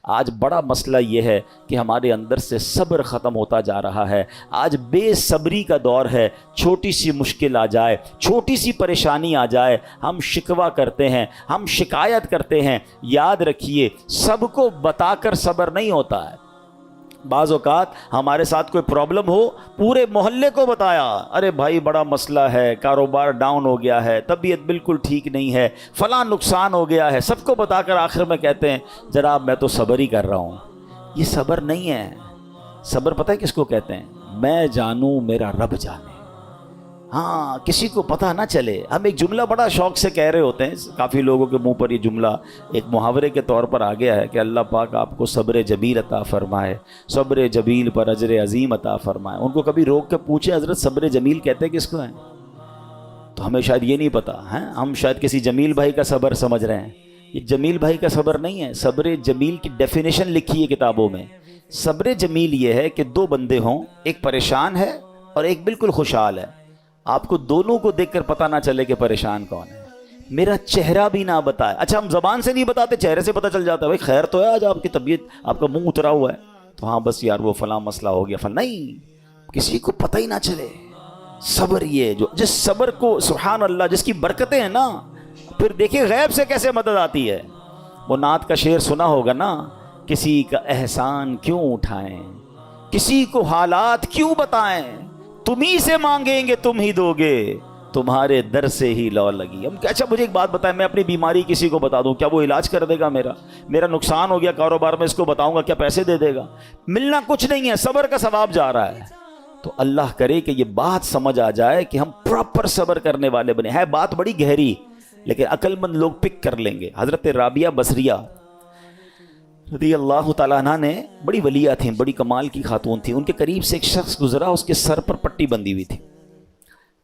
آج بڑا مسئلہ یہ ہے کہ ہمارے اندر سے صبر ختم ہوتا جا رہا ہے. آج بے صبری کا دور ہے. چھوٹی سی مشکل آ جائے, چھوٹی سی پریشانی آ جائے, ہم شکوہ کرتے ہیں, ہم شکایت کرتے ہیں. یاد رکھیے, سب کو بتا کر صبر نہیں ہوتا ہے. بعض اوقات ہمارے ساتھ کوئی پرابلم ہو, پورے محلے کو بتایا, ارے بھائی بڑا مسئلہ ہے, کاروبار ڈاؤن ہو گیا ہے, طبیعت بالکل ٹھیک نہیں ہے, فلاں نقصان ہو گیا ہے, سب کو بتا کر آخر میں کہتے ہیں جناب میں تو صبر ہی کر رہا ہوں. یہ صبر نہیں ہے. صبر پتہ ہے کس کو کہتے ہیں؟ میں جانوں میرا رب جانے. ہاں, کسی کو پتہ نہ چلے. ہم ایک جملہ بڑا شوق سے کہہ رہے ہوتے ہیں, کافی لوگوں کے منہ پر یہ جملہ ایک محاورے کے طور پر آ گیا ہے کہ اللہ پاک آپ کو صبر جمیل عطا فرمائے, صبر جمیل پر اجر عظیم عطا فرمائے. ان کو کبھی روک کے پوچھیں حضرت صبر جمیل کہتے کس کو ہیں؟ تو ہمیں شاید یہ نہیں پتا ہے. ہم شاید کسی جمیل بھائی کا صبر سمجھ رہے ہیں. یہ جمیل بھائی کا صبر نہیں ہے. صبر جمیل کی ڈیفینیشن لکھی ہے کتابوں میں. صبر جمیل یہ ہے کہ دو بندے ہوں, ایک پریشان ہے اور ایک بالکل خوشحال ہے. آپ کو دونوں کو دیکھ کر پتہ نہ چلے کہ پریشان کون ہے. میرا چہرہ بھی نہ بتائے. اچھا ہم زبان سے نہیں بتاتے, چہرے سے پتہ چل جاتا ہے, بھائی خیر تو ہے آج آپ کی طبیعت, آپ کا منہ اترا ہوا ہے, تو ہاں بس یار وہ فلاں مسئلہ ہو گیا فلاں. نہیں, کسی کو پتہ ہی نہ چلے. صبر یہ جو جس صبر کو سبحان اللہ جس کی برکتیں ہیں نا, پھر دیکھیں غیب سے کیسے مدد آتی ہے. وہ نعت کا شعر سنا ہوگا نا, کسی کا احسان کیوں اٹھائیں, کسی کو حالات کیوں بتائیں, تمہیں سے مانگیں گے تم ہی دو گے, تمہارے در سے ہی لو لگی. ہم اچھا مجھے ایک بات بتائیں, میں اپنی بیماری کسی کو بتا دوں, کیا وہ علاج کر دے گا؟ میرا نقصان ہو گیا کاروبار میں, اس کو بتاؤں گا کیا پیسے دے دے گا؟ ملنا کچھ نہیں ہے, صبر کا ثواب جا رہا ہے. تو اللہ کرے کہ یہ بات سمجھ آ جائے کہ ہم پراپر صبر کرنے والے بنے. ہے بات بڑی گہری, لیکن عقل مند لوگ پک کر لیں گے. حضرت رابعہ بصریہ رضی اللہ تعالیٰ عنہ نے, بڑی ولیہ تھیں, بڑی کمال کی خاتون تھیں. ان کے قریب سے ایک شخص گزرا, اس کے سر پر پٹی بندھی ہوئی تھی.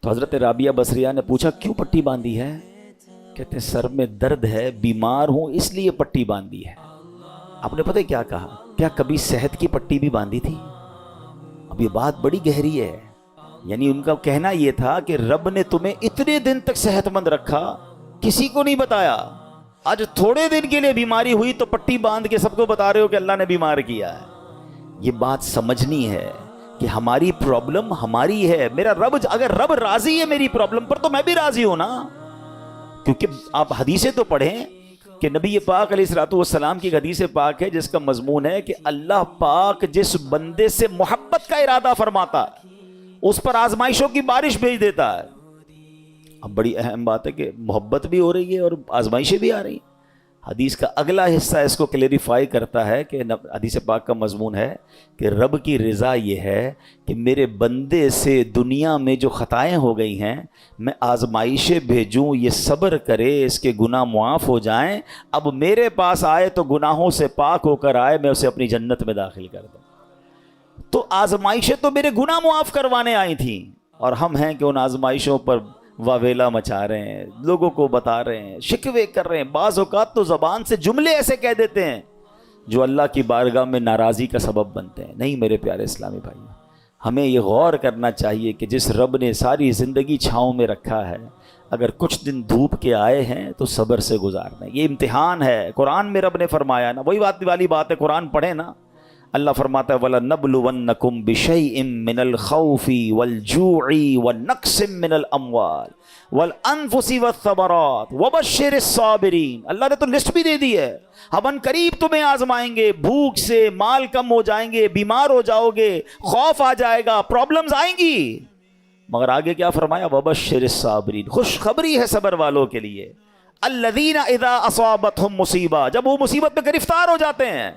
تو حضرت رابعہ بصریہ نے پوچھا کیوں پٹی باندھی ہے؟ کہتے ہیں سر میں درد ہے, بیمار ہوں اس لیے پٹی باندھی ہے. آپ نے پتہ کیا کہا؟ کیا کبھی صحت کی پٹی بھی باندھی تھی؟ اب یہ بات بڑی گہری ہے. یعنی ان کا کہنا یہ تھا کہ رب نے تمہیں اتنے دن تک صحت مند رکھا, کسی کو نہیں بتایا. آج تھوڑے دن کے لیے بیماری ہوئی تو پٹی باندھ کے سب کو بتا رہے ہو کہ اللہ نے بیمار کیا ہے. یہ بات سمجھنی ہے کہ ہماری پرابلم ہماری ہے. میرا رب, اگر رب راضی ہے میری پرابلم پر تو میں بھی راضی ہوں نا. کیونکہ آپ حدیثیں تو پڑھیں کہ نبی پاک علیہ الصلوۃ والسلام کی حدیث پاک ہے جس کا مضمون ہے کہ اللہ پاک جس بندے سے محبت کا ارادہ فرماتا ہے اس پر آزمائشوں کی بارش بھیج دیتا ہے. اب بڑی اہم بات ہے کہ محبت بھی ہو رہی ہے اور آزمائشیں بھی آ رہی ہیں. حدیث کا اگلا حصہ اس کو کلیریفائی کرتا ہے کہ حدیث پاک کا مضمون ہے کہ رب کی رضا یہ ہے کہ میرے بندے سے دنیا میں جو خطائیں ہو گئی ہیں میں آزمائشیں بھیجوں, یہ صبر کرے, اس کے گناہ معاف ہو جائیں, اب میرے پاس آئے تو گناہوں سے پاک ہو کر آئے, میں اسے اپنی جنت میں داخل کر دوں. تو آزمائشیں تو میرے گناہ معاف کروانے آئی تھیں, اور ہم ہیں کہ ان آزمائشوں پر واویلا مچا رہے ہیں, لوگوں کو بتا رہے ہیں, شکوے کر رہے ہیں. بعض اوقات تو زبان سے جملے ایسے کہہ دیتے ہیں جو اللہ کی بارگاہ میں ناراضی کا سبب بنتے ہیں. نہیں میرے پیارے اسلامی بھائی, ہمیں یہ غور کرنا چاہیے کہ جس رب نے ساری زندگی چھاؤں میں رکھا ہے, اگر کچھ دن دھوپ کے آئے ہیں تو صبر سے گزارنا. یہ امتحان ہے. قرآن میں رب نے فرمایا نا, وہی بات والی بات ہے, قرآن پڑھیں نا, اللہ فرماتا ہے وَلَنَبْلُوَنَّكُمْ بِشَيْءٍ مِّنَ الْخَوْفِ وَالْجُوعِ وَالنَّقْصٍ مِّنَ الْأَمْوَالِ وَالْأَنفُسِ وَالثَّمَرَاتِ وَبَشِّرِ الصَّابِرِينَ. اللہ نے تو لسٹ بھی دے دی ہے, ہم ان قریب تمہیں آزمائیں گے, بھوک سے مال کم ہو جائیں گے, بیمار ہو جاؤ گے, خوف آ جائے گا, پرابلمز آئیں گی, مگر آگے کیا فرمایا؟ وَبَشِّرِ الصَّابِرِينَ, خوشخبری ہے صبر والوں کے لیے. الَّذِينَ إِذَا أَصَابَتْهُمْ مُصِيبَةٌ, جب وہ مصیبت میں گرفتار ہو جاتے ہیں,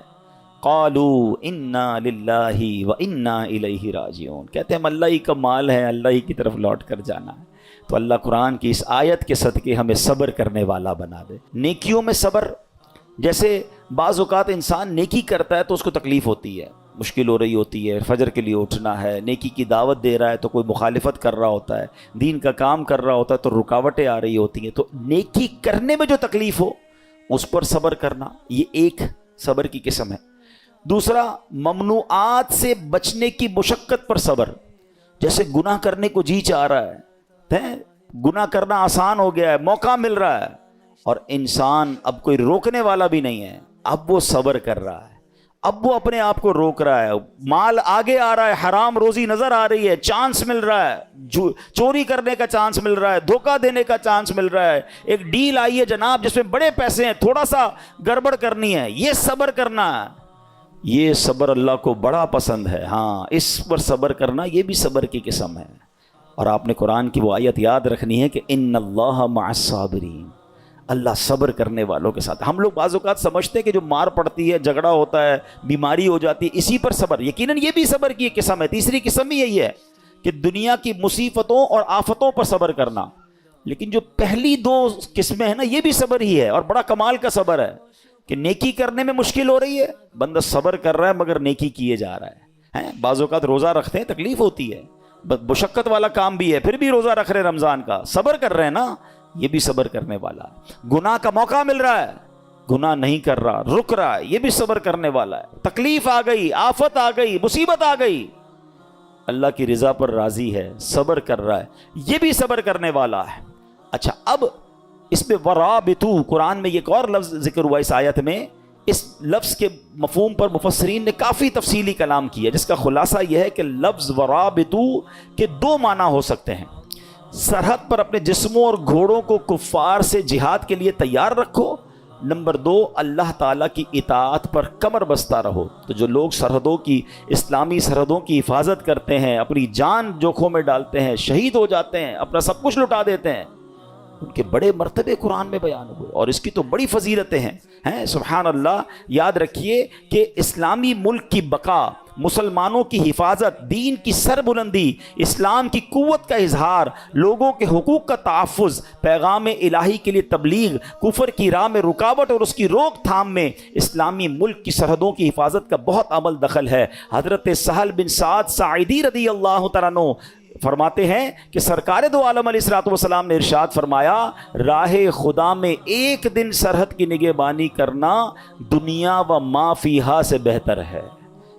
قالوا انا للہ وانا الیہ راجعون, کہتے ہیں ہم اللہ ہی کا مال ہے, اللہ ہی کی طرف لوٹ کر جانا ہے. تو اللہ قرآن کی اس آیت کے صدقے ہمیں صبر کرنے والا بنا دے. نیکیوں میں صبر, جیسے بعض اوقات انسان نیکی کرتا ہے تو اس کو تکلیف ہوتی ہے, مشکل ہو رہی ہوتی ہے, فجر کے لیے اٹھنا ہے, نیکی کی دعوت دے رہا ہے تو کوئی مخالفت کر رہا ہوتا ہے, دین کا کام کر رہا ہوتا ہے تو رکاوٹیں آ رہی ہوتی ہیں. تو نیکی کرنے میں جو تکلیف ہو اس پر صبر کرنا, یہ ایک صبر کی قسم ہے. دوسرا, ممنوعات سے بچنے کی مشقت پر صبر, جیسے گناہ کرنے کو جی چاہ رہا ہے, گناہ کرنا آسان ہو گیا ہے, موقع مل رہا ہے, اور انسان اب کوئی روکنے والا بھی نہیں ہے, اب وہ صبر کر رہا ہے، اب وہ اپنے آپ کو روک رہا ہے، مال آگے آ رہا ہے، حرام روزی نظر آ رہی ہے، چانس مل رہا ہے، چوری کرنے کا چانس مل رہا ہے، دھوکہ دینے کا چانس مل رہا ہے، ایک ڈیل آئی ہے جناب جس میں بڑے پیسے ہیں، تھوڑا سا گڑبڑ کرنی ہے، یہ صبر کرنا ہے، یہ صبر اللہ کو بڑا پسند ہے۔ ہاں، اس پر صبر کرنا یہ بھی صبر کی قسم ہے۔ اور آپ نے قرآن کی وہ آیت یاد رکھنی ہے کہ ان اللہ مع الصابرین، اللہ صبر کرنے والوں کے ساتھ۔ ہم لوگ بعض اوقات سمجھتے ہیں کہ جو مار پڑتی ہے، جھگڑا ہوتا ہے، بیماری ہو جاتی ہے، اسی پر صبر، یقیناً یہ بھی صبر کی ایک قسم ہے۔ تیسری قسم ہی یہی ہے کہ دنیا کی مصیبتوں اور آفتوں پر صبر کرنا، لیکن جو پہلی دو قسمیں ہیں نا، یہ بھی صبر ہی ہے، اور بڑا کمال کا صبر ہے کہ نیکی کرنے میں مشکل ہو رہی ہے، بندہ صبر کر رہا ہے مگر نیکی کیے جا رہا ہے۔ بعض اوقات روزہ رکھتے ہیں، تکلیف ہوتی ہے، مشقت والا کام بھی ہے، پھر بھی روزہ رکھ رہے رمضان کا، صبر کر رہے ہیں نا، یہ بھی صبر کرنے والا ہے۔ گناہ کا موقع مل رہا ہے، گناہ نہیں کر رہا، رک رہا ہے، یہ بھی صبر کرنے والا ہے۔ تکلیف آ گئی، آفت آ گئی، مصیبت آ گئی، اللہ کی رضا پر راضی ہے، صبر کر رہا ہے، یہ بھی صبر کرنے والا ہے۔ اچھا، اب اس میں ورابطو، قرآن میں ایک اور لفظ ذکر ہوا اس آیت میں، اس لفظ کے مفہوم پر مفسرین نے کافی تفصیلی کلام کیا، جس کا خلاصہ یہ ہے کہ لفظ ورابطو کے دو معنی ہو سکتے ہیں۔ سرحد پر اپنے جسموں اور گھوڑوں کو کفار سے جہاد کے لیے تیار رکھو، نمبر دو، اللہ تعالیٰ کی اطاعت پر کمر بستہ رہو۔ تو جو لوگ سرحدوں کی، اسلامی سرحدوں کی حفاظت کرتے ہیں، اپنی جان جوکھوں میں ڈالتے ہیں، شہید ہو جاتے ہیں، اپنا سب کچھ لٹا دیتے ہیں، ان کے بڑے مرتبے قرآن میں بیان ہوئے، اور اس کی تو بڑی فضیلتیں ہیں۔ سبحان اللہ، یاد رکھیے کہ اسلامی ملک کی بقا، مسلمانوں کی حفاظت، دین کی سربلندی، اسلام کی قوت کا اظہار، لوگوں کے حقوق کا تحفظ، پیغام الہی کے لیے تبلیغ، کفر کی راہ میں رکاوٹ اور اس کی روک تھام میں اسلامی ملک کی سرحدوں کی حفاظت کا بہت عمل دخل ہے۔ حضرت سہل بن سعد ساعدی رضی اللہ تعالیٰ عنہ فرماتے ہیں کہ سرکار دو عالم علیہ الصلوۃ والسلام نے ارشاد فرمایا، راہ خدا میں ایک دن سرحد کی نگہبانی کرنا دنیا و ما فیہا سے بہتر ہے۔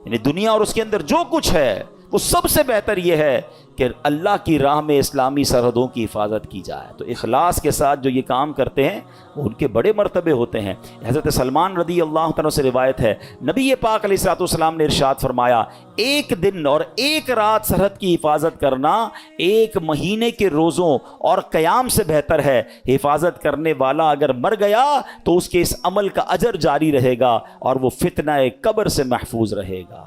یعنی دنیا اور اس کے اندر جو کچھ ہے وہ سب سے بہتر یہ ہے کہ اللہ کی راہ میں اسلامی سرحدوں کی حفاظت کی جائے۔ تو اخلاص کے ساتھ جو یہ کام کرتے ہیں ان کے بڑے مرتبے ہوتے ہیں۔ حضرت سلمان رضی اللہ تعالیٰ سے روایت ہے، نبی پاک علیہ الصلوۃ والسلام نے ارشاد فرمایا، ایک دن اور ایک رات سرحد کی حفاظت کرنا ایک مہینے کے روزوں اور قیام سے بہتر ہے۔ حفاظت کرنے والا اگر مر گیا تو اس کے اس عمل کا اجر جاری رہے گا اور وہ فتنہ قبر سے محفوظ رہے گا۔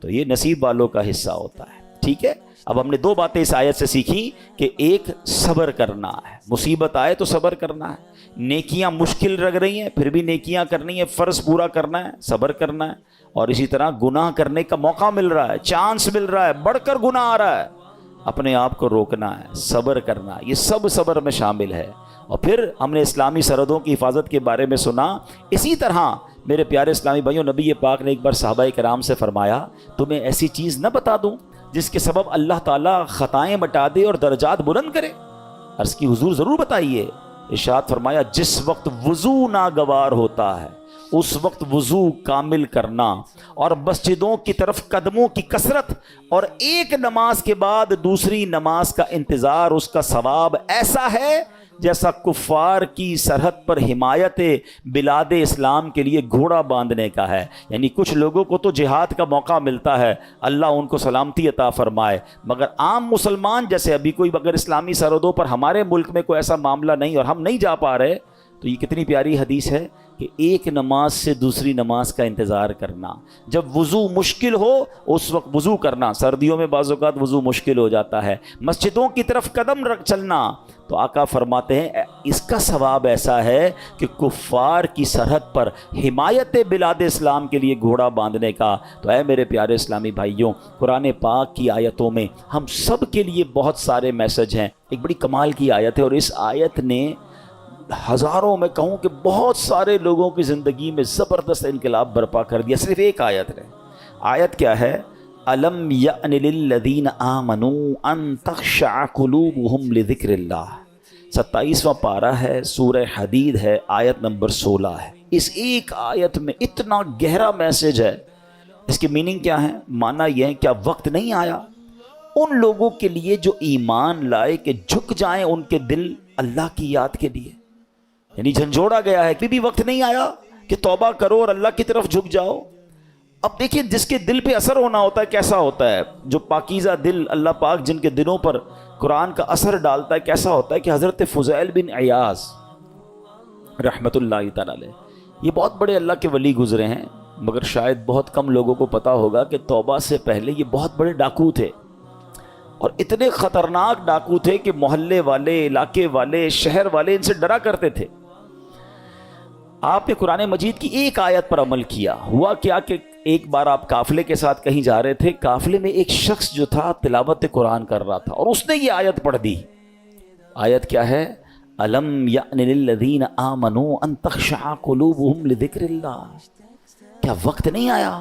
تو یہ نصیب والوں کا حصہ ہوتا ہے۔ ٹھیک ہے، اب ہم نے دو باتیں اس آیت سے سیکھی کہ ایک صبر کرنا ہے، مصیبت آئے تو صبر کرنا ہے، نیکیاں مشکل لگ رہی ہیں پھر بھی نیکیاں کرنی ہے، فرض پورا کرنا ہے، صبر کرنا ہے، اور اسی طرح گناہ کرنے کا موقع مل رہا ہے، چانس مل رہا ہے، بڑھ کر گناہ آ رہا ہے، اپنے آپ کو روکنا ہے، صبر کرنا ہے، یہ سب صبر میں شامل ہے۔ اور پھر ہم نے اسلامی سرحدوں کی حفاظت کے بارے میں سنا۔ اسی طرح میرے پیارے اسلامی بھائیوں، نبی پاک نے ایک بار صحابہ کرام سے فرمایا، تمہیں ایسی چیز نہ بتا دوں جس کے سبب اللہ تعالیٰ خطائیں مٹا دے اور درجات بلند کرے؟ عرض کی حضور ضرور بتائیے۔ ارشاد فرمایا، جس وقت وضو ناگوار ہوتا ہے اس وقت وضو کامل کرنا، اور مسجدوں کی طرف قدموں کی کثرت، اور ایک نماز کے بعد دوسری نماز کا انتظار، اس کا ثواب ایسا ہے جیسا کفار کی سرحد پر حمایت بلاد اسلام کے لیے گھوڑا باندھنے کا ہے۔ یعنی کچھ لوگوں کو تو جہاد کا موقع ملتا ہے، اللہ ان کو سلامتی عطا فرمائے، مگر عام مسلمان جیسے ابھی کوئی اگر اسلامی سرحدوں پر ہمارے ملک میں کوئی ایسا معاملہ نہیں اور ہم نہیں جا پا رہے، تو یہ کتنی پیاری حدیث ہے کہ ایک نماز سے دوسری نماز کا انتظار کرنا، جب وضو مشکل ہو اس وقت وضو کرنا، سردیوں میں بعض اوقات وضو مشکل ہو جاتا ہے، مسجدوں کی طرف قدم رکھ چلنا، تو آقا فرماتے ہیں اس کا ثواب ایسا ہے کہ کفار کی سرحد پر حمایت بلاد اسلام کے لیے گھوڑا باندھنے کا۔ تو اے میرے پیارے اسلامی بھائیوں، قرآن پاک کی آیتوں میں ہم سب کے لیے بہت سارے میسج ہیں۔ ایک بڑی کمال کی آیت ہے، اور اس آیت نے ہزاروں، میں کہوں کہ بہت سارے لوگوں کی زندگی میں زبردست انقلاب برپا کر دیا، صرف ایک آیت ہے۔ آیت کیا ہے؟ الم یأن للذین آمنوا ان تخشع قلوبہم لذکر اللہ، 27واں پارہ ہے، سورہ حدید ہے، آیت نمبر 16 ہے۔ اس ایک آیت میں اتنا گہرا میسج ہے۔ اس کی میننگ کیا ہے؟ معنی یہ ہے، کیا وقت نہیں آیا ان لوگوں کے لیے جو ایمان لائے کہ جھک جائیں ان کے دل اللہ کی یاد کے لیے؟ یعنی جھنجھوڑا گیا ہے، بھی وقت نہیں آیا کہ توبہ کرو اور اللہ کی طرف جھک جاؤ. اب دیکھیں جس کے دل پہ اثر ہونا ہوتا ہے کیسا ہوتا ہے, جو پاکیزہ دل اللہ پاک جن کے دلوں پر قرآن کا اثر ڈالتا ہے کیسا ہوتا ہے, کہ حضرت فضیل بن عیاض رحمۃ اللہ تعالی علیہ, یہ بہت بڑے اللہ کے ولی گزرے ہیں, مگر شاید بہت کم لوگوں کو پتا ہوگا کہ توبہ سے پہلے یہ بہت بڑے ڈاکو تھے, اور اتنے خطرناک ڈاکو تھے کہ محلے والے, علاقے والے, شہر والے ان سے ڈرا کرتے تھے. آپ نے قرآن مجید کی ایک آیت پر عمل کیا. ہوا کیا کہ ایک بار آپ قافلے کے ساتھ کہیں جا رہے تھے, قافلے میں ایک شخص جو تھا تلاوت قرآن کر رہا تھا, اور اس نے یہ آیت پڑھ دی. آیت کیا ہے؟ الم یأن للذین آمنوا ان تخشع قلوبہم لذکر اللہ. کیا وقت نہیں آیا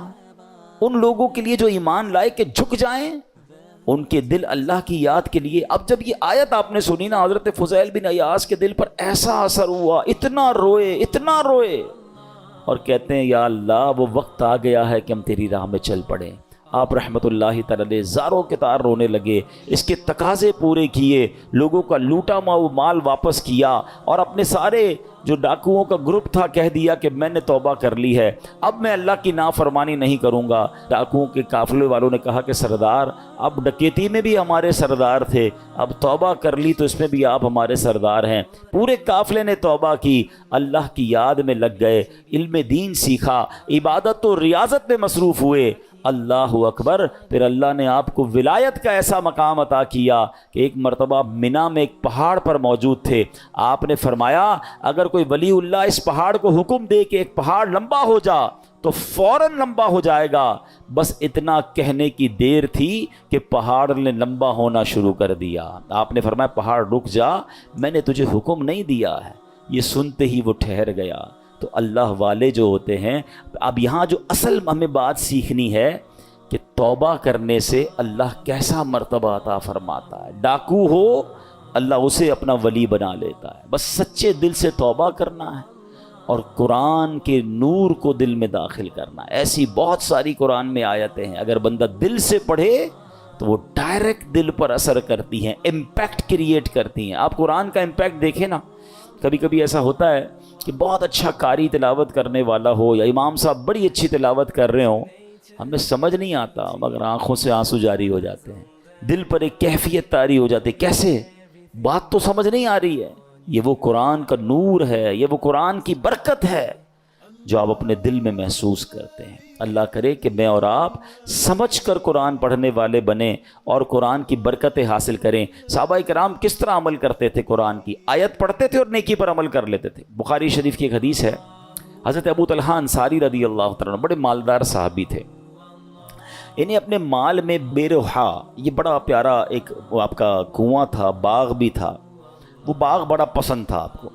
ان لوگوں کے لیے جو ایمان لائے کہ جھک جائیں ان کے دل اللہ کی یاد کے لیے. اب جب یہ آیت آپ نے سنی نا, حضرت فضیل بن عیاض کے دل پر ایسا اثر ہوا, اتنا روئے, اور کہتے ہیں یا اللہ وہ وقت آ گیا ہے کہ ہم تیری راہ میں چل پڑیں. آپ رحمت اللہ تعالی علیہ زاروں کے تار رونے لگے, اس کے تقاضے پورے کیے, لوگوں کا لوٹا مال واپس کیا, اور اپنے سارے جو ڈاکوؤں کا گروپ تھا کہہ دیا کہ میں نے توبہ کر لی ہے, اب میں اللہ کی نافرمانی نہیں کروں گا. ڈاکوؤں کے قافلے والوں نے کہا کہ سردار اب ڈکیتی میں بھی ہمارے سردار تھے, اب توبہ کر لی تو اس میں بھی آپ ہمارے سردار ہیں. پورے قافلے نے توبہ کی, اللہ کی یاد میں لگ گئے, علم دین سیکھا, عبادت و ریاضت میں مصروف ہوئے. اللہ اکبر. پھر اللہ نے آپ کو ولایت کا ایسا مقام عطا کیا کہ ایک مرتبہ منا میں ایک پہاڑ پر موجود تھے. آپ نے فرمایا اگر کوئی ولی اللہ اس پہاڑ کو حکم دے کہ ایک پہاڑ لمبا ہو جا تو فوراً لمبا ہو جائے گا. بس اتنا کہنے کی دیر تھی کہ پہاڑ نے لمبا ہونا شروع کر دیا. آپ نے فرمایا پہاڑ رک جا, میں نے تجھے حکم نہیں دیا ہے. یہ سنتے ہی وہ ٹھہر گیا. تو اللہ والے جو ہوتے ہیں, اب یہاں جو اصل ہمیں بات سیکھنی ہے کہ توبہ کرنے سے اللہ کیسا مرتبہ عطا فرماتا ہے. ڈاکو ہو اللہ اسے اپنا ولی بنا لیتا ہے. بس سچے دل سے توبہ کرنا ہے اور قرآن کے نور کو دل میں داخل کرنا ہے. ایسی بہت ساری قرآن میں آیتیں ہیں, اگر بندہ دل سے پڑھے تو وہ ڈائریکٹ دل پر اثر کرتی ہیں, امپیکٹ کریٹ کرتی ہیں. آپ قرآن کا امپیکٹ دیکھیں نا, کبھی کبھی ایسا ہوتا ہے کہ بہت اچھا قاری تلاوت کرنے والا ہو یا امام صاحب بڑی اچھی تلاوت کر رہے ہوں, ہمیں سمجھ نہیں آتا مگر آنکھوں سے آنسو جاری ہو جاتے ہیں, دل پر ایک کیفیت طاری ہو جاتی ہے. کیسے؟ بات تو سمجھ نہیں آ رہی ہے. یہ وہ قرآن کا نور ہے, یہ وہ قرآن کی برکت ہے جو آپ اپنے دل میں محسوس کرتے ہیں. اللہ کرے کہ میں اور آپ سمجھ کر قرآن پڑھنے والے بنیں اور قرآن کی برکتیں حاصل کریں. صحابہ کرام کس طرح عمل کرتے تھے؟ قرآن کی آیت پڑھتے تھے اور نیکی پر عمل کر لیتے تھے. بخاری شریف کی ایک حدیث ہے, حضرت ابو طلحہ انصاری رضی اللہ تعالیٰ عنہ بڑے مالدار صحابی تھے. انہیں اپنے مال میں بے روحا, یہ بڑا پیارا ایک آپ کا کنواں تھا, باغ بھی تھا, وہ باغ بڑا پسند تھا آپ کو.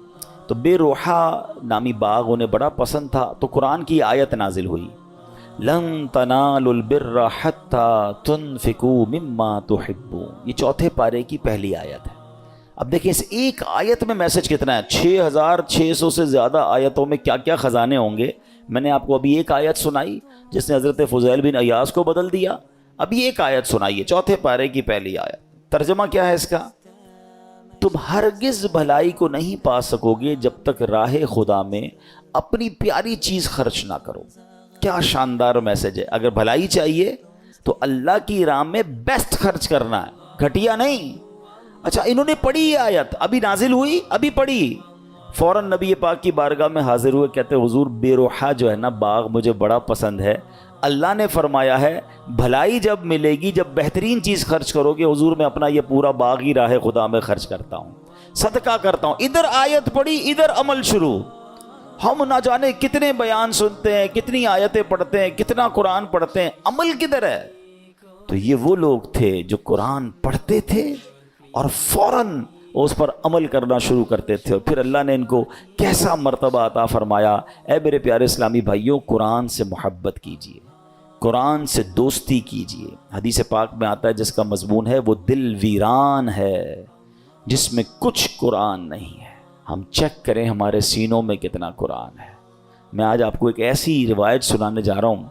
تو بے روحا نامی باغ انہیں بڑا پسند تھا. تو قرآن کی آیت نازل ہوئی, لن تنالوا البر حتى تنفقوا مما تحبون. یہ چوتھے پارے کی پہلی آیت ہے. اب دیکھیں اس ایک آیت میں میسج کتنا ہے. 6600 سے زیادہ آیتوں میں کیا کیا خزانے ہوں گے. میں نے آپ کو ابھی ایک آیت سنائی جس نے حضرت فضیل بن عیاض کو بدل دیا. ابھی ایک آیت سنائیے, چوتھے پارے کی پہلی آیت. ترجمہ کیا ہے اس کا؟ تم ہرگز بھلائی کو نہیں پا سکو گے جب تک راہ خدا میں اپنی پیاری چیز خرچ نہ کرو. کیا شاندار میسج ہے. اگر بھلائی چاہیے تو اللہ کی راہ میں بیسٹ خرچ کرنا ہے, گھٹیا نہیں. اچھا انہوں نے پڑھی یہ آیت, ابھی نازل ہوئی, ابھی پڑھی, فوراً نبی پاک کی بارگاہ میں حاضر ہوئے, کہتے حضور بے روحا جو ہے نا باغ مجھے بڑا پسند ہے. اللہ نے فرمایا ہے بھلائی جب ملے گی جب بہترین چیز خرچ کرو گے. حضور میں اپنا یہ پورا باغ ہی راہ خدا میں خرچ کرتا ہوں, صدقہ کرتا ہوں. ادھر آیت پڑھی, ادھر عمل شروع. ہم نہ جانے کتنے بیان سنتے ہیں, کتنی آیتیں پڑھتے ہیں, کتنا قرآن پڑھتے ہیں, عمل کدھر ہے؟ تو یہ وہ لوگ تھے جو قرآن پڑھتے تھے اور فوراً اس پر عمل کرنا شروع کرتے تھے. اور پھر اللہ نے ان کو کیسا مرتبہ عطا فرمایا. اے میرے پیارے اسلامی بھائیوں, قرآن سے محبت کیجیے, قرآن سے دوستی کیجیے. حدیث پاک میں آتا ہے جس کا مضمون ہے وہ دل ویران ہے جس میں کچھ قرآن نہیں ہے. ہم چیک کریں ہمارے سینوں میں کتنا قرآن ہے. میں آج آپ کو ایک ایسی روایت سنانے جا رہا ہوں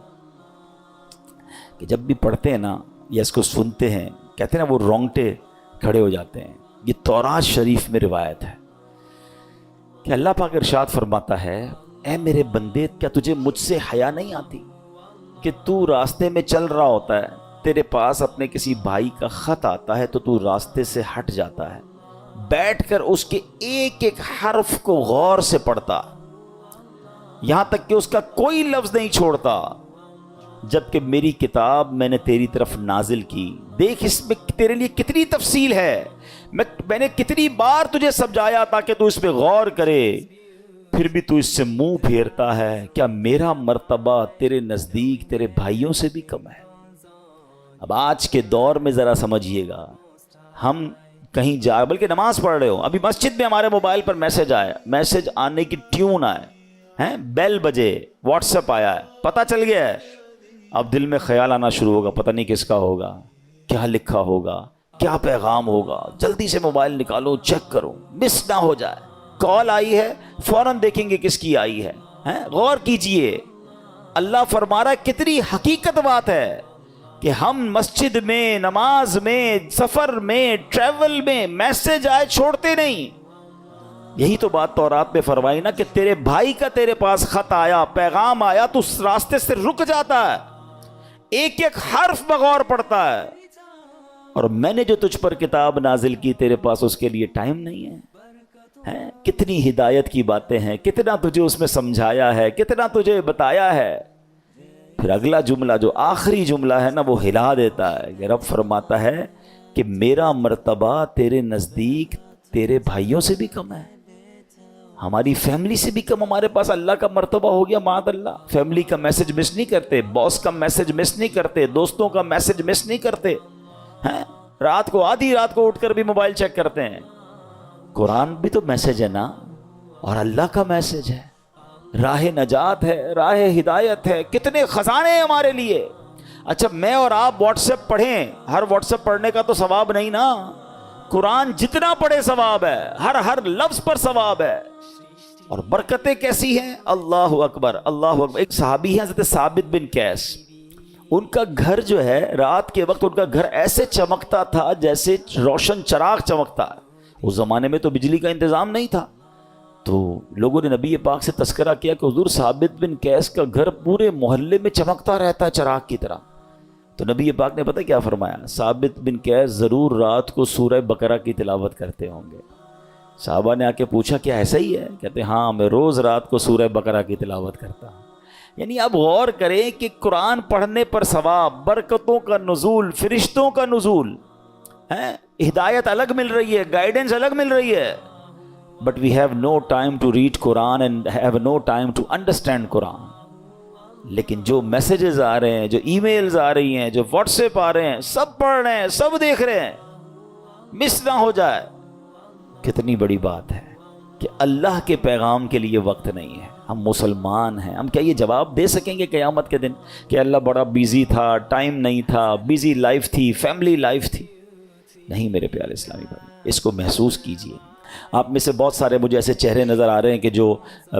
کہ جب بھی پڑھتے ہیں نا یا اس کو سنتے ہیں, کہتے ہیں نا وہ رونگٹے کھڑے ہو جاتے ہیں. یہ تورات شریف میں روایت ہے کہ اللہ پاک ارشاد فرماتا ہے, اے میرے بندے کیا تجھے مجھ سے حیا نہیں آتی کہ تو راستے میں چل رہا ہوتا ہے, تیرے پاس اپنے کسی بھائی کا خط آتا ہے تو تو راستے سے ہٹ جاتا ہے, بیٹھ کر اس کے ایک ایک حرف کو غور سے پڑھتا, یہاں تک کہ اس کا کوئی لفظ نہیں چھوڑتا, جبکہ میری کتاب میں نے تیری طرف نازل کی, دیکھ اس میں تیرے لیے کتنی تفصیل ہے, میں نے کتنی بار تجھے سمجھایا تاکہ تو اس پہ غور کرے, پھر بھی تو اس سے منہ پھیرتا ہے. کیا میرا مرتبہ تیرے نزدیک تیرے بھائیوں سے بھی کم ہے؟ اب آج کے دور میں ذرا سمجھیے گا, ہم کہیں جا, بلکہ نماز پڑھ رہے ہو, ابھی مسجد میں ہمارے موبائل پر میسج آیا, میسج آنے کی ٹیون آئے, بیل بجے, واٹس ایپ آیا ہے, پتہ چل گیا ہے, اب دل میں خیال آنا شروع ہوگا, پتہ نہیں کس کا ہوگا, کیا لکھا ہوگا, کیا پیغام ہوگا, جلدی سے موبائل نکالو چیک کرو مس نہ ہو جائے. کال آئی ہے فوراً دیکھیں گے کس کی آئی ہے, غور کیجئے. اللہ فرما رہا ہے کتنی حقیقت بات ہے کہ ہم مسجد میں, نماز میں, سفر میں, ٹریول میں میسج آئے چھوڑتے نہیں. یہی تو بات تورات میں فرمائی نا کہ تیرے بھائی کا تیرے پاس خط آیا, پیغام آیا, تو اس راستے سے رک جاتا ہے, ایک ایک حرف بغور پڑتا ہے. اور میں نے جو تجھ پر کتاب نازل کی تیرے پاس اس کے لیے ٹائم نہیں ہے. کتنی ہدایت کی باتیں ہیں, کتنا تجھے اس میں سمجھایا ہے, کتنا تجھے بتایا ہے. پھر اگلا جملہ جو آخری جملہ ہے نا وہ ہلا دیتا ہے کہ رب فرماتا ہے کہ میرا مرتبہ تیرے نزدیک تیرے بھائیوں سے بھی کم ہے, ہماری فیملی سے بھی کم. ہمارے پاس اللہ کا مرتبہ ہو گیا معاذ اللہ. فیملی کا میسج مس نہیں کرتے, باس کا میسج مس نہیں کرتے, دوستوں کا میسج مس نہیں کرتے, رات کو آدھی رات کو اٹھ کر بھی موبائل چیک کرتے ہیں. قرآن بھی تو میسج ہے نا, اور اللہ کا میسج ہے, راہ نجات ہے, راہ ہدایت ہے, کتنے خزانے ہیں ہمارے لیے. اچھا میں اور آپ واٹس ایپ پڑھیں, ہر واٹس ایپ پڑھنے کا تو ثواب نہیں نا, قرآن جتنا پڑھے ثواب ہے, ہر لفظ پر ثواب ہے. اور برکتیں کیسی ہیں, اللہ اکبر اللہ اکبر. ایک صحابی ہیں حضرت ثابت بن قیس, ان کا گھر جو ہے رات کے وقت ان کا گھر ایسے چمکتا تھا جیسے روشن چراغ چمکتا ہے. اس زمانے میں تو بجلی کا انتظام نہیں تھا, تو لوگوں نے نبی پاک سے تذکرہ کیا کہ حضور ثابت بن قیس کا گھر پورے محلے میں چمکتا رہتا ہے چراغ کی طرح. تو نبی پاک نے پتہ کیا فرمایا, ثابت بن قیس ضرور رات کو سورہ بقرہ کی تلاوت کرتے ہوں گے. صحابہ نے آ کے پوچھا کیا ایسا ہی ہے؟ کہتے ہاں میں روز رات کو سورہ بقرہ کی تلاوت کرتا ہوں. یعنی اب غور کریں کہ قرآن پڑھنے پر ثواب, برکتوں کا نزول, فرشتوں کا نزول, ہدایت الگ مل رہی ہے, گائیڈنس الگ مل رہی ہے. But we have no time to read Quran and have no time to understand Quran. لیکن جو میسیجز آ رہے ہیں, جو ای میلز آ رہی ہیں, جو واٹس ایپ آ رہے ہیں, سب پڑھ رہے ہیں, سب دیکھ رہے ہیں, مس نہ ہو جائے. کتنی بڑی بات ہے کہ اللہ کے پیغام کے لیے وقت نہیں ہے. ہم مسلمان ہیں, ہم کیا یہ جواب دے سکیں گے قیامت کے دن کہ اللہ بڑا بیزی تھا, ٹائم نہیں تھا, بیزی لائف تھی, فیملی لائف تھی؟ نہیں میرے پیارے اسلامی بھائی, اس کو محسوس کیجئے. آپ میں سے بہت سارے مجھے ایسے چہرے نظر آ رہے ہیں کہ جو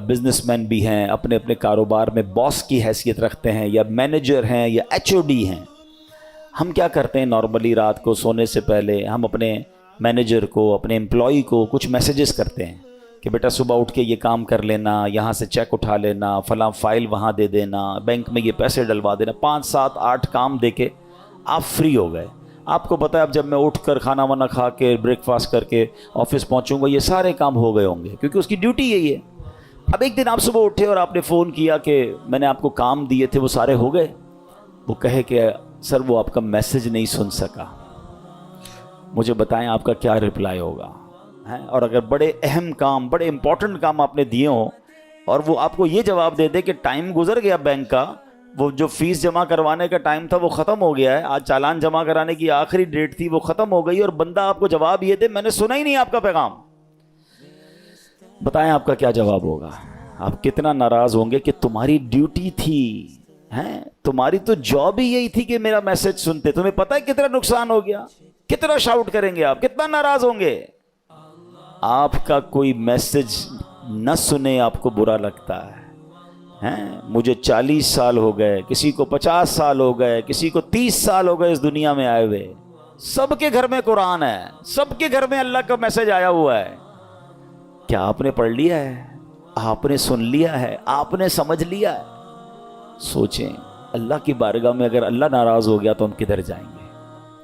بزنس مین بھی ہیں, اپنے اپنے کاروبار میں باس کی حیثیت رکھتے ہیں, یا مینیجر ہیں, یا HOD ہیں. ہم کیا کرتے ہیں نارملی رات کو سونے سے پہلے ہم اپنے مینیجر کو, اپنے امپلائی کو کچھ میسیجز کرتے ہیں کہ بیٹا صبح اٹھ کے یہ کام کر لینا, یہاں سے چیک اٹھا لینا, فلاں فائل وہاں دے دینا, بینک میں یہ پیسے ڈلوا دینا. 5 7 8 کام دے کے آپ فری ہو گئے. آپ کو پتہ ہے اب جب میں اٹھ کر کھانا وانا کھا کے بریک فاسٹ کر کے آفس پہنچوں گا یہ سارے کام ہو گئے ہوں گے, کیونکہ اس کی ڈیوٹی یہی ہے. اب ایک دن آپ صبح اٹھے اور آپ نے فون کیا کہ میں نے آپ کو کام دیے تھے وہ سارے ہو گئے. وہ کہے کہ سر وہ آپ کا میسج نہیں سن سکا. مجھے بتائیں آپ کا کیا رپلائی ہوگا؟ اور اگر بڑے اہم کام, بڑے امپورٹنٹ کام آپ نے دیے ہوں اور وہ آپ کو یہ جواب دے دے کہ ٹائم گزر گیا بینک کا, وہ جو فیس جمع کروانے کا ٹائم تھا وہ ختم ہو گیا ہے, آج چالان جمع کرانے کی آخری ڈیٹ تھی وہ ختم ہو گئی, اور بندہ آپ کو جواب یہ دے میں نے سنا ہی نہیں آپ کا پیغام, بتائیں آپ کا کیا جواب ہوگا؟ آپ کتنا ناراض ہوں گے کہ تمہاری ڈیوٹی تھی, تمہاری تو جاب ہی یہی تھی کہ میرا میسج سنتے. تمہیں پتہ ہے کتنا نقصان ہو گیا, کتنا شاؤٹ کریں گے آپ, کتنا ناراض ہوں گے. آپ کا کوئی میسج نہ سنے آپ کو برا لگتا ہے. مجھے 40 سال ہو گئے, کسی کو 50 سال ہو گئے, کسی کو 30 سال ہو گئے اس دنیا میں آئے ہوئے. سب کے گھر میں قرآن ہے, سب کے گھر میں اللہ کا میسج آیا ہوا ہے. کیا آپ نے پڑھ لیا ہے؟ آپ نے سن لیا ہے, آپ نے سمجھ لیا ہے. سوچیں اللہ کی بارگاہ میں اگر اللہ ناراض ہو گیا تو ہم کدھر جائیں گے؟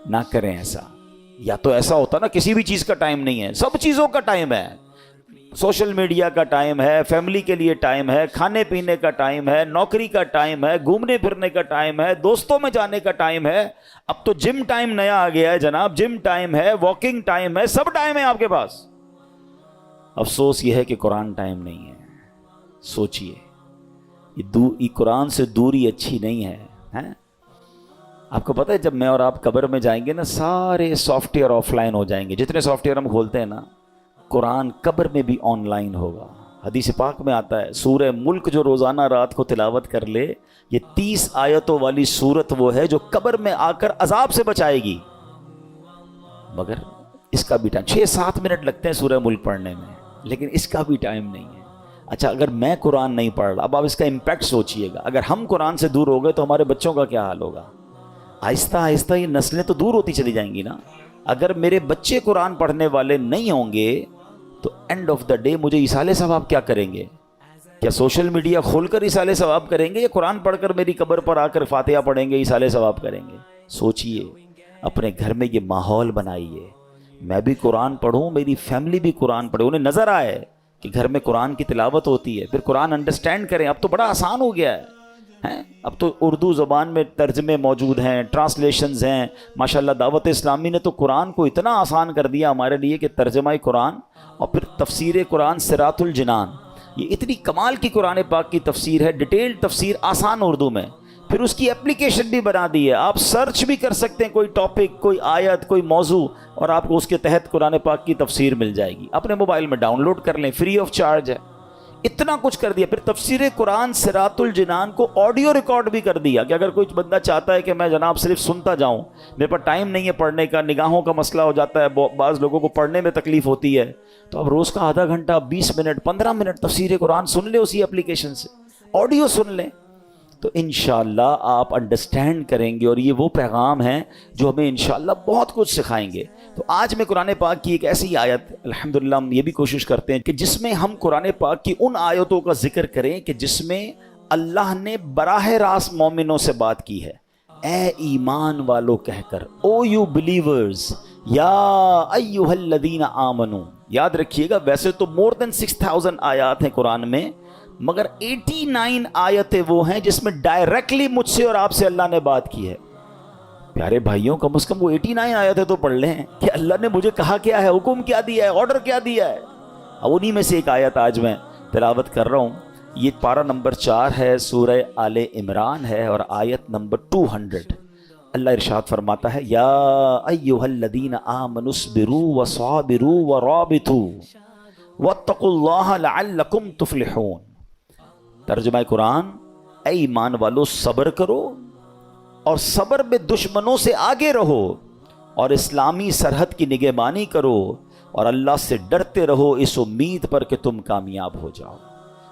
نہ کریں ایسا. یا تو ایسا ہوتا نا کسی بھی چیز کا ٹائم نہیں ہے, سب چیزوں کا ٹائم ہے. سوشل میڈیا کا ٹائم ہے, فیملی کے لیے ٹائم ہے, کھانے پینے کا ٹائم ہے, نوکری کا ٹائم ہے, گھومنے پھرنے کا ٹائم ہے, دوستوں میں جانے کا ٹائم ہے. اب تو جم ٹائم نیا آ گیا ہے جناب, جم ٹائم ہے, واکنگ ٹائم ہے, سب ٹائم ہے آپ کے پاس. افسوس یہ ہے کہ قرآن ٹائم نہیں ہے. سوچئے یہ قرآن سے دوری اچھی نہیں ہے. آپ کو پتہ ہے جب میں اور آپ قبر میں جائیں گے نا, سارے سافٹ ویئر آف لائن ہو جائیں گے. جتنے سافٹ ویئر ہم کھولتے ہیں نا, قرآن قبر میں بھی آن لائن ہوگا. حدیث پاک میں آتا ہے سورہ ملک جو روزانہ رات کو تلاوت کر لے, یہ 30 آیتوں والی سورت وہ ہے جو قبر میں آ کر عذاب سے بچائے گی. مگر اس کا بھی ٹائم 6-7 منٹ لگتے ہیں سورہ ملک پڑھنے میں, لیکن اس کا بھی ٹائم نہیں ہے. اچھا اگر میں قرآن نہیں پڑھ رہا, اب آپ اس کا امپیکٹ سوچئے گا. اگر ہم قرآن سے دور ہو گئے تو ہمارے بچوں کا کیا حال ہوگا؟ آہستہ آہستہ یہ نسلیں تو دور ہوتی چلی جائیں گی نا. اگر میرے بچے قرآن پڑھنے والے نہیں ہوں گے تو اینڈ آف دا ڈے مجھے ایصال ثواب کیا کریں گے؟ کیا سوشل میڈیا کھول کر ایصال ثواب کریں گے, یا قرآن پڑھ کر میری قبر پر آ کر فاتحہ پڑھیں گے ایصال ثواب کریں گے؟ سوچئے, اپنے گھر میں یہ ماحول بنائیے. میں بھی قرآن پڑھوں, میری فیملی بھی قرآن پڑھے, انہیں نظر آئے کہ گھر میں قرآن کی تلاوت ہوتی ہے, پھر قرآن انڈرسٹینڈ کریں. اب تو بڑا آسان ہو گیا ہے. اب تو اردو زبان میں ترجمے موجود ہیں, ٹرانسلیشنز ہیں. ماشاءاللہ دعوت اسلامی نے تو قرآن کو اتنا آسان کر دیا ہمارے لیے کہ ترجمہ قرآن اور پھر تفسیر قرآن صراط الجنان, یہ اتنی کمال کی قرآن پاک کی تفسیر ہے, ڈیٹیلڈ تفسیر آسان اردو میں. پھر اس کی اپلیکیشن بھی بنا دی ہے, آپ سرچ بھی کر سکتے ہیں کوئی ٹاپک, کوئی آیت, کوئی موضوع, اور آپ کو اس کے تحت قرآن پاک کی تفسیر مل جائے گی. اپنے موبائل میں ڈاؤن لوڈ کر لیں, فری آف چارج ہے. اتنا کچھ کر دیا. پھر تفسیر قرآن صراط الجنان کو آڈیو ریکارڈ بھی کر دیا کہ اگر کوئی بندہ چاہتا ہے کہ میں جناب صرف سنتا جاؤں, میرے پاس ٹائم نہیں ہے پڑھنے کا, نگاہوں کا مسئلہ ہو جاتا ہے, بعض لوگوں کو پڑھنے میں تکلیف ہوتی ہے, تو اب روز کا آدھا گھنٹہ, 20 منٹ, 15 منٹ تفسیر قرآن سن لیں اسی اپلیکیشن سے, آڈیو سن لیں. تو انشاءاللہ آپ انڈرسٹینڈ کریں گے, اور یہ وہ پیغام ہیں جو ہمیں انشاءاللہ بہت کچھ سکھائیں گے. تو آج میں قرآن پاک کی ایک ایسی آیت, الحمدللہ ہم یہ بھی کوشش کرتے ہیں کہ جس میں ہم قرآن پاک کی ان آیتوں کا ذکر کریں کہ جس میں اللہ نے براہ راست مومنوں سے بات کی ہے. اے ایمان والو کہہ کر, او یو بلیورز, یا ایھا الذین آمنو. یاد رکھیے گا ویسے تو more than 6000 آیات ہیں قرآن میں, مگر 89 آیتیں وہ ہیں جس میں ڈائریکٹلی مجھ سے اور آپ سے اللہ نے بات کی ہے. پیارے بھائیوں, کم از کم وہ 89 آیتیں تو پڑھ لیں کہ اللہ نے مجھے کہا کیا ہے, حکم کیا دیا ہے, آرڈر کیا دیا ہے. اب انہی میں سے ایک آیت آج میں تلاوت کر رہا ہوں. یہ پارہ نمبر 4 ہے, سورہ آل عمران ہے, اور آیت نمبر 200. اللہ ارشاد فرماتا ہے, یا ایھا الذین آمنوا اصبروا وصابروا ورابطوا واتقوا اللہ لعلکم تفلحون. ترجمہ قرآن, اے ایمان والو صبر کرو, اور صبر میں دشمنوں سے آگے رہو, اور اسلامی سرحد کی نگہبانی کرو, اور اللہ سے ڈرتے رہو اس امید پر کہ تم کامیاب ہو جاؤ.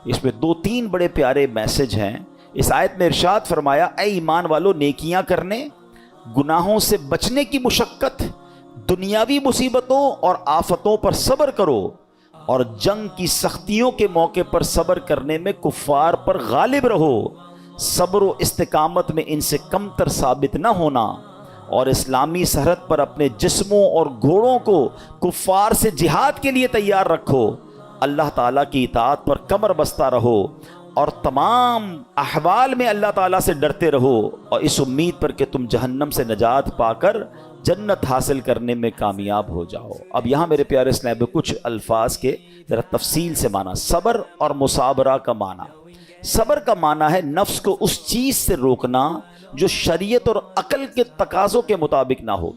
اس میں 2-3 بڑے پیارے میسج ہیں. اس آیت میں ارشاد فرمایا, اے ایمان والو نیکیاں کرنے, گناہوں سے بچنے کی مشقت, دنیاوی مصیبتوں اور آفتوں پر صبر کرو, اور جنگ کی سختیوں کے موقع پر صبر کرنے میں کفار پر غالب رہو. صبر و استقامت میں ان سے کمتر ثابت نہ ہونا, اور اسلامی سرحد پر اپنے جسموں اور گھوڑوں کو کفار سے جہاد کے لیے تیار رکھو. اللہ تعالیٰ کی اطاعت پر کمر بستہ رہو, اور تمام احوال میں اللہ تعالیٰ سے ڈرتے رہو, اور اس امید پر کہ تم جہنم سے نجات پا کر جنت حاصل کرنے میں کامیاب ہو جاؤ. اب یہاں میرے پیارے اسلام کچھ الفاظ کے ذرا تفصیل سے معنی. صبر اور مصابرہ کا معنی. صبر کا معنی ہے نفس کو اس چیز سے روکنا جو شریعت اور عقل کے تقاضوں کے مطابق نہ ہو,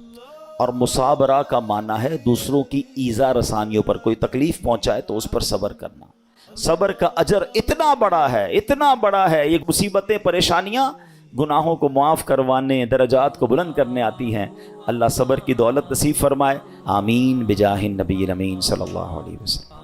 اور مصابرہ کا معنی ہے دوسروں کی ایذا رسانیوں پر, کوئی تکلیف پہنچائے تو اس پر صبر کرنا. صبر کا اجر اتنا بڑا ہے, اتنا بڑا ہے. یہ مصیبتیں, پریشانیاں گناہوں کو معاف کروانے, درجات کو بلند کرنے آتی ہیں. اللہ صبر کی دولت نصیب فرمائے. آمین بجاہ النبی الامین صلی اللہ علیہ وسلم.